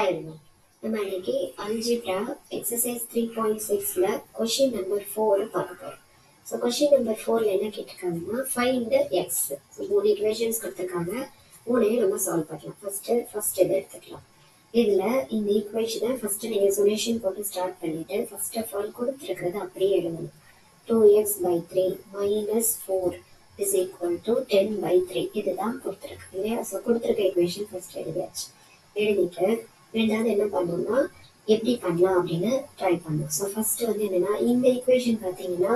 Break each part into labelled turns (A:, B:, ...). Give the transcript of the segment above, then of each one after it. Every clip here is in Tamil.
A: Hi everyone. நம்ம இன்னைக்கு அல்ஜிப்ரா எக்ஸசைஸ் 3.6ல கொஷின் நம்பர் 4 பார்க்க போறோம். ஸோ கொஷின் நம்பர் 4ல என்ன கேட்டிருக்காங்கன்னா ஃபைண்ட் எக்ஸ். ஸோ 3 ஈக்குவேஷன்ஸ் கொடுத்துருக்காங்க. 3ஐயும் நம்ம சால்வ் பண்ணலாம். ஃபர்ஸ்ட் இதை எடுத்துக்கலாம். இதில் இந்த ஈக்குவேஷனை ஃபர்ஸ்ட் நீங்கள் சொல்யூஷன் போட்டு ஸ்டார்ட் பண்ணிட்டு ஃபர்ஸ்ட் ஆஃப் ஆல் கொடுத்துருக்கிறது அப்படியே எழுதணும். 2x/3 - 4 இஸ் ஈக்குவல் டு 10/3 இதுதான் கொடுத்துருக்கு இல்லையா? ஸோ கொடுத்துருக்க ஈக்குவேஷன் ஃபர்ஸ்ட் எழுதியாச்சு. எழுதிட்டு ரெண்டாவது என்ன பண்ணோம்னா எப்படி பண்ணலாம் அப்படின்னு ட்ரை பண்ணோம். ஸோ ஃபர்ஸ்ட் வந்து என்னன்னா இந்த ஈக்குவேஷன் பார்த்தீங்கன்னா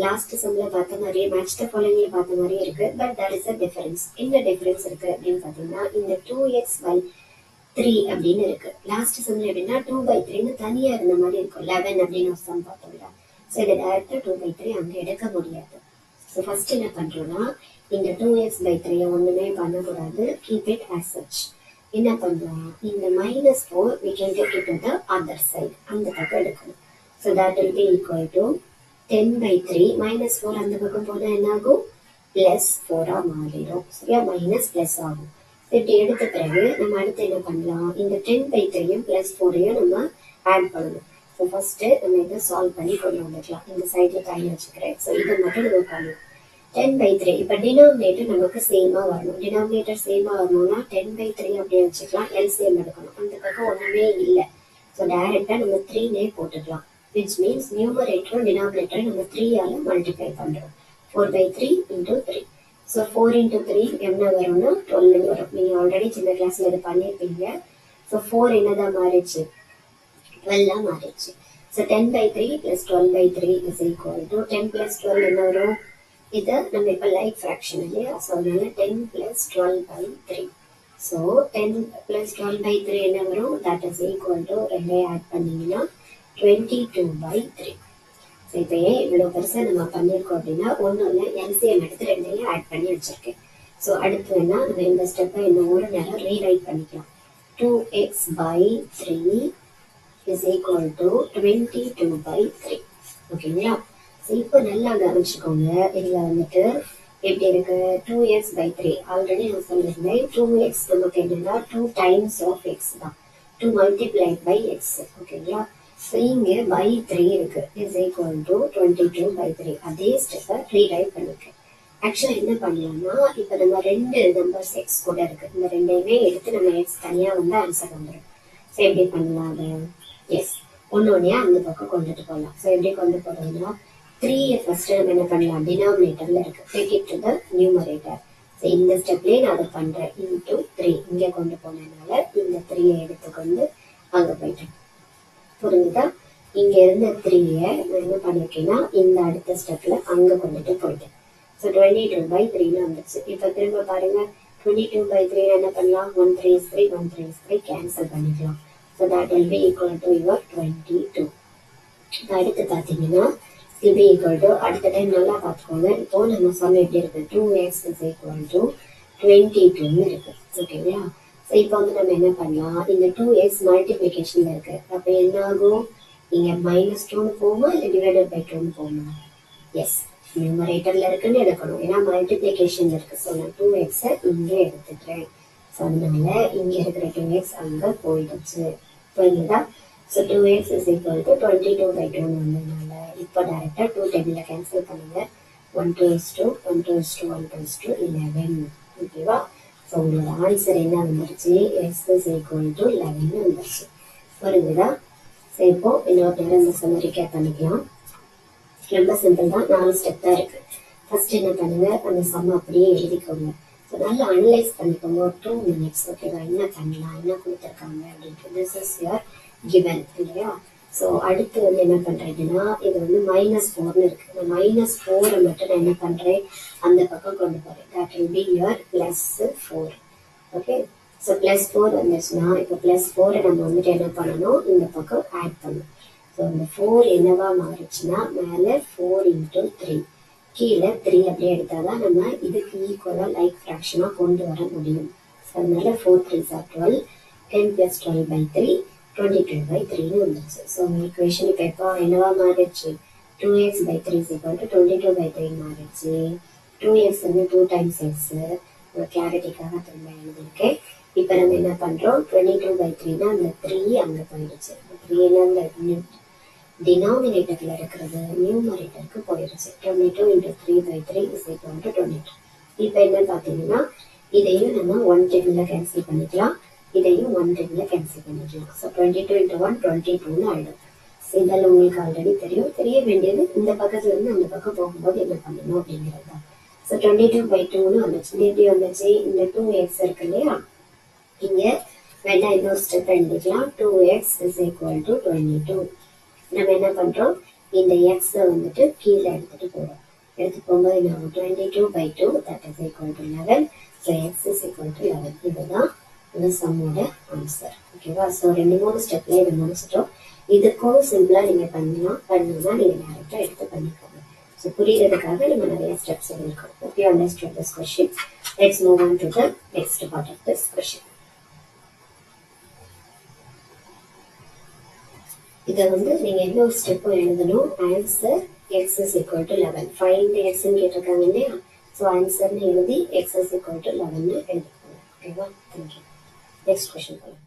A: லாஸ்ட் சம்ல பார்த்த மாதிரியே மேட்ச் த ஃபாலோயிங்ல பார்த்த மாதிரியே இருக்கு. But that is a difference. என்ன டிஃபரன்ஸ் இருக்கு அப்படின்னு பார்த்தீங்கன்னா இந்த 2x/3 அப்படின்னு இருக்கு. லாஸ்ட் சம்ல எப்படின்னா 2/3ன்னு தனியா இருந்த மாதிரி இருக்கும். 11 அப்படின்னு ஒரு சம் பார்த்தோம்ல. ஸோ இதை டேரக்டா 2/3 அங்க எடுக்க முடியாது. ஸோ ஃபர்ஸ்ட் என்ன பண்றோம்னா இந்த 2x/3 ஒண்ணுமே பண்ணக்கூடாது. Keep it as such. என்ன பண்றோம், இந்த -4 we can take it to the other side. அந்த பக்கம் எடுக்கணும். So that will be equal to 10/3 -4 அந்த பக்கம் போனா என்ன ஆகும், +4 மாறிடும். சரியா? மைனஸ் பிளஸ் ஆகும். இப்படி எடுத்த பிறகு நம்ம அடுத்து என்ன பண்ணலாம், இந்த 10/3யும் +4ஐயும் நம்ம ஆட் பண்ணணும். ஸோ ஃபர்ஸ்ட் நம்ம இதை சால்வ் பண்ணி கொண்டு வந்துக்கலாம். இந்த சைட்ல டைம் வச்சுக்கிறேன். ஸோ இதை மட்டும் நம்ம பண்ணணும். 10/3 இப்போ டினாமினேட்டர் நமக்கு சேமா வரணும். டினாமினேட்டர் சேமா வரணும்னா 10/3 அப்படியே வச்சுக்கலாம். எல்சிஎம் எடுக்கணும். அந்த பக்கம் ஒண்ணுமே இல்லை. ஸோ டைரக்டா நம்ம 3 போட்டுக்கலாம். விச் மீன்ஸ் நியூமரேட்டரும் டினாமினேட்டர் நம்ம 3ஆல மல்டிப்ளை பண்றோம். 4/3 × 3. ஸோ 4 × 3 என்ன வரும்னா 12 வரும். நீங்க ஆல்ரெடி சின்ன கிளாஸ்ல இது பண்ணியிருப்பீங்க. ஸோ 4 என்னதான் மாறிடுச்சு, 12 மாறிடுச்சு. ஸோ 10/3 + 12/3 இஸ் ஈக்குவல் டு 10 + 12 என்ன வரும், இதை நம்ம இப்போ லைக் ஃப்ராக்ஷன் இல்லையா? ஸோ அதனால 10 + 12/3. ஸோ 10 + 12/3 என்ன வரும், தட் இஸ் ஈக்குவல் டு ரெண்டையும் ஆட் பண்ணீங்கன்னா 22/3. ஸோ இப்போ ஏன் இவ்வளோ பெருசாக நம்ம பண்ணியிருக்கோம் அப்படின்னா ஒன்றும் இல்லை, எல்சிஎம் எடுத்து ரெண்டையும் ஆட் பண்ணி வச்சிருக்கேன். ஸோ அடுத்து வேணா நம்ம இந்த ஸ்டெப்பை இன்னும் ஒரு நேரம் ரீரைட் பண்ணிக்கலாம். 2x/3 is equal to 22/3. ஓகேங்களா? இப்போ நல்லா கவனிச்சுக்கோங்க. இதுல வந்துட்டு எப்படி இருக்கு, 2x/3 ஆல்ரெடி நான் சொல்லியிருந்தேன். 2x நமக்கு என்னன்னா 2 டைம்ஸ் ஆஃப் எக்ஸ் தான், 2 மல்டிப்ளைட் பை எக்ஸ். ஓகேங்களா? ஸோ இங்க /3 இருக்கு, இஸ் ஈக்குவல் டு 22/3. அதே ஸ்டெப்பை ரீரைட் பண்ணிருக்கேன். ஆக்சுவலா என்ன பண்ணலாம்னா இப்போ நம்ம 2 நம்பர்ஸ் எக்ஸ் கூட இருக்கு. இந்த ரெண்டையுமே எடுத்து நம்ம எக்ஸ் தனியா வந்து ஆன்சர் வந்துடும். ஸோ எப்படி பண்ணலாம் அதை, எஸ் ஒன்னொன்னையா அந்த பக்கம் கொண்டுட்டு போகலாம். ஸோ எப்படி கொண்டு போறோம்னா 3 ஃபர்ஸ்ட் நம்ம என்ன பண்ணலாம், டினாமினேட்டர்ல இருக்கு, take it to the numerator. So இந்த ஸ்டெப்லேயே நான் அதை பண்றேன். × 3 இங்கே கொண்டு போனதுனால இந்த 3ஐ எடுத்துக்கொண்டு அங்க போயிட்டேன். புரிஞ்சுதா? இங்க இருந்த 3ஐ நான் என்ன பண்ணிருக்கேன்னா இந்த அடுத்த ஸ்டெப்ல அங்க கொண்டுட்டு போயிட்டேன். ஸோ 22/3 வந்துச்சு. இப்போ திரும்ப பாருங்க 22/3 என்ன பண்ணலாம், 1 3 is 3, 1 3 is 3 கேன்சல் பண்ணிக்கலாம். So that will be equal to your 22. அடுத்து பார்த்தீங்கன்னா இது ஈக்குவல் டு, அடுத்த டைம் நல்லா பார்த்துக்கோங்க. இப்போ நம்ம சொன்ன எப்படி இருக்கு, 2x இஸ் ஈக்குவல் டு 22 இருக்கு. ஓகேங்களா? ஸோ இப்போ வந்து நம்ம என்ன பண்ணலாம், இந்த 2x மல்டிப்ளிகேஷன்ல இருக்கு. அப்போ என்ன ஆகும், இங்க -2 போகுமா இல்லை /2 போகுமா? எஸ், நியூமரேட்டர்ல இருக்குன்னு எடுக்கணும். ஏன்னா மல்டிப்ளிகேஷன் இருக்கு. ஸோ நான் 2x இங்க எடுத்துக்கிறேன். ஸோ அதனால இங்க இருக்கிற 2x அங்க போயிடுச்சு. புரியுதா? So 2x is equal to 22/2 வந்ததுனால இப்போ டைரக்டா 2 டேபிள்ல கேன்சல் பண்ணுங்க. 1 2 is 2, 1 2 is 2, 1 2 is 2, 11. ஓகேவா? ஸோ உங்களோட ஆன்சர் என்ன வந்துருச்சு, x இஸ் ஈக்குவல் டு 11 வந்துருச்சு. புரிஞ்சுதா? ஸோ இப்போ இன்னொரு நேரம் இந்த சம் ரீகேப் பண்ணிக்கலாம். ரொம்ப சிம்பிள் தான், 4 ஸ்டெப் தான் இருக்கு. ஃபர்ஸ்ட் என்ன பண்ணுங்க, அந்த சம் அப்படியே எழுதிக்கோங்க. ஸோ நல்லா அனலைஸ் பண்ணிக்கோங்க. ஒரு 2 minutes. ஓகேவா? என்ன பண்ணலாம், என்ன கொடுத்துருக்காங்க அப்படின்ட்டு. திஸ் இஸ் யுவர் given இல்லையா? ஸோ அடுத்து வந்து என்ன பண்றீங்கன்னா இது வந்து -4 இருக்கு. இந்த -4 மட்டும் நான் என்ன பண்றேன், அந்த பக்கம் கொண்டு போறேன். That will be your +4. Okay? So +4 வந்துச்சுன்னா இப்போ +4 நம்ம வந்துட்டு என்ன பண்ணணும், இந்த பக்கம் ஆட் பண்ணணும். ஸோ இந்த 4 என்னவா மாறிச்சுன்னா மேலே 4 × 3, கீழே 3 அப்படியே எடுத்தாதான் நம்ம இதுக்கு ஈக்குவலா லைக் ஃப்ராக்ஷனா கொண்டு வர முடியும். ஸோ அதனால 4 3s are 12, 10 + 12/3 22/3 வந்துச்சு. ஸோ ஈக்குவேஷன் இப்போ எப்போ என்னவா மாறிடுச்சு, 2x/3 is equal to 22/3 மாறிடுச்சு. 2x வந்து 2 டைம்ஸ் எக்ஸ், ஒரு கிளாரிட்டிக்காக திரும்ப எழுதியிருக்கேன். இப்போ நம்ம என்ன பண்ணுறோம், 22/3னா அந்த 3 அங்கே போயிடுச்சு. 3 அந்த டினாமினேட்டரில் இருக்கிறது நியூமரேட்டருக்கு போயிடுச்சு. 22 × 3/3 = 22. இப்போ என்ன பார்த்தீங்கன்னா இதையும் நம்ம 110ல கேன்சல் பண்ணிக்கலாம், இதையும் 110ல கேன்சல் பண்ணிக்கலாம். ஸோ 22 × 1 22ன்னு ஆகிடும். இதில் உங்களுக்கு ஆல்ரெடி தெரியும். தெரிய வேண்டியது இந்த பக்கத்துல இருந்து அந்த பக்கம் போகும்போது என்ன பண்ணணும் அப்படிங்கிறது தான். ஸோ 22/2ன்னு வந்துச்சு. எப்படி வந்துச்சு, இந்த 2x இருக்கு இல்லையா, இங்கே வேணா இன்னொரு ஸ்டெப் எழுதிக்கலாம். 2x = 22. நம்ம என்ன பண்ணுறோம், இந்த எக்ஸை வந்துட்டு கீழே எடுத்துகிட்டு போகிறோம். எடுத்துட்டு போகும்போது என்ன ஆகும், 22/2 that is equal to 11. So x is equal to 11. இதுதான் இந்த சம்மோட ஆன்சர். ஓகேவா? ஸோ 2-3 ஸ்டெப்ல இதை முடிச்சிட்டோம். இதுக்கும் சிம்பிளா நீங்க பண்ணணும்னா நீங்க டேரக்டா எடுத்து பண்ணிக்கோங்க. ஸோ புரியுறதுக்காக நம்ம நிறைய ஸ்டெப்ஸ் இருக்கோம். Hope you understood this question. Let's move on to the next part of this question. இதை வந்து நீங்க இன்னொரு ஸ்டெப் எழுதணும். Answer x is equal to 11. Find the x ன்னு கேட்டிருக்காங்க இல்லையா, ஸோ ஆன்சர்னு எழுதி x is equal to 11ன்னு எழுதிக்கோங்க. ஓகேவா? தேங்க்யூ. நெக்ஸ்ட் கொஸ்டின் போகலாம்.